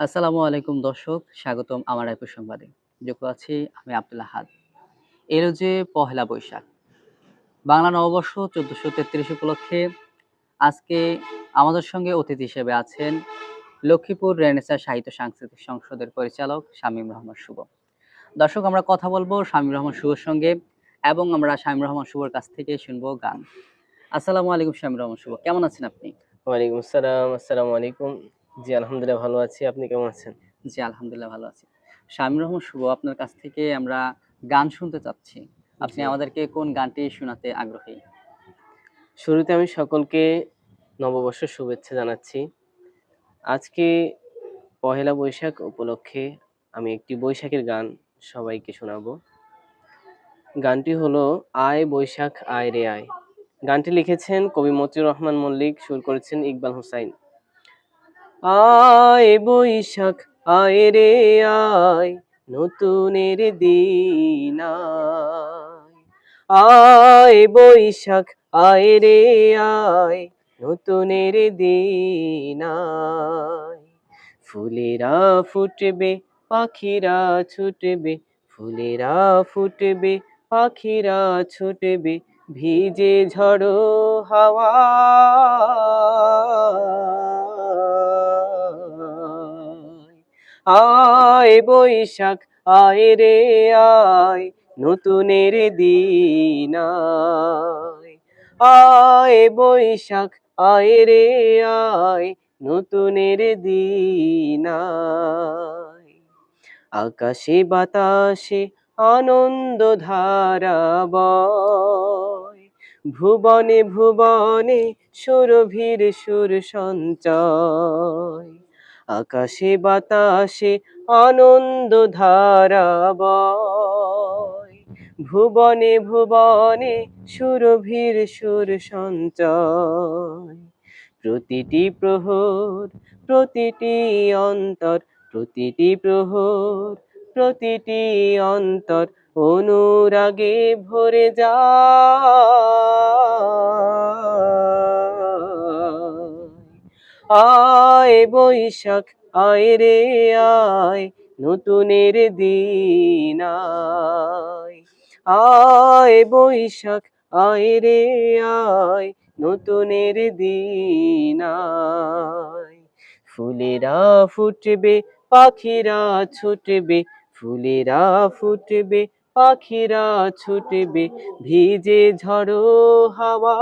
আসসালামু আলাইকুম দর্শক, স্বাগতম আমার রায়পুর সংবাদে। যুক্ত আছি আমি আব্দুল আহাদ। এলো যে পহেলা বৈশাখ, বাংলা নববর্ষ ১৪৩৩ উপলক্ষে আজকে আমাদের সঙ্গে অতিথি হিসেবে আছেন লক্ষ্মীপুর রেনেসাঁ সাহিত্য সাংস্কৃতিক সংসদের পরিচালক শামীম রহমান শুভ। দর্শক, আমরা কথা বলবো শামীম রহমান শুভর সঙ্গে এবং আমরা শামীম রহমান শুভর কাছ থেকে শুনবো গান। আসসালামু আলাইকুম শামীম রহমান শুভ, কেমন আছেন আপনি? ওয়ালাইকুম আসসালাম। আসসালামু আলাইকুম। জি, আলহামদুলিল্লাহ ভালো আছি। আপনি কেমন আছেন? জি, আলহামদুলিল্লাহ ভালো আছি। শামীম রহমান শুভ, আপনার কাছ থেকে আমরা গান শুনতে চাচ্ছি। আপনি জি। আমাদেরকে কোন গানটি শোনাতে আগ্রহী? শুরুতে আমি সকলকে নববর্ষের শুভেচ্ছা জানাচ্ছি। আজকে পহেলা বৈশাখ উপলক্ষে আমি একটি বৈশাখের গান সবাইকে শোনাবো। গানটি হলো আয় বৈশাখ আয় রে আয়। গানটি লিখেছেন কবি মতিউর রহমান মল্লিক, সুর করেছেন ইকবাল হোসাইন। আয় বৈশাখ আয় রে আয়, নতুনের দিন আয়। আয় বৈশাখ আয় রে আয়, নতুনের দিন আয়। ফুলেরা ফুটবে, পাখিরা ছুটবে, ফুলেরা ফুটবে, পাখিরা ছুটবে, ভিজে ঝড়ো হাওয়া। আয় বৈশাখ আয় রে আয়, নতুনের দিন আয়। আয় বৈশাখ আয় রে আয়, নতুনের দিন আয়। আকাশে বাতাসে আনন্দ ধারা বয়, ভুবনে ভুবনে সুরভির সুর সঞ্চয়। আকাশে বাতাসে আনন্দ ধারা বয়, ভুবনে ভুবনে সুরভির সুর সঞ্চয়। প্রতিটি প্রহর, প্রতিটি অন্তর, প্রতিটি প্রহর, প্রতিটি অন্তর অনুরাগে ভরে যায়। আয় বৈশাখ আয় রে আয়, নতুনের দিন আয়। আয় বৈশাখ আয় রে আয়, নতুনের দিন আয়। ফুলেরা ফুটবে, পাখিরা ছুটবে, ফুলেরা ফুটবে, পাখিরা ছুটবে, ভিজে ঝড়ো হাওয়া।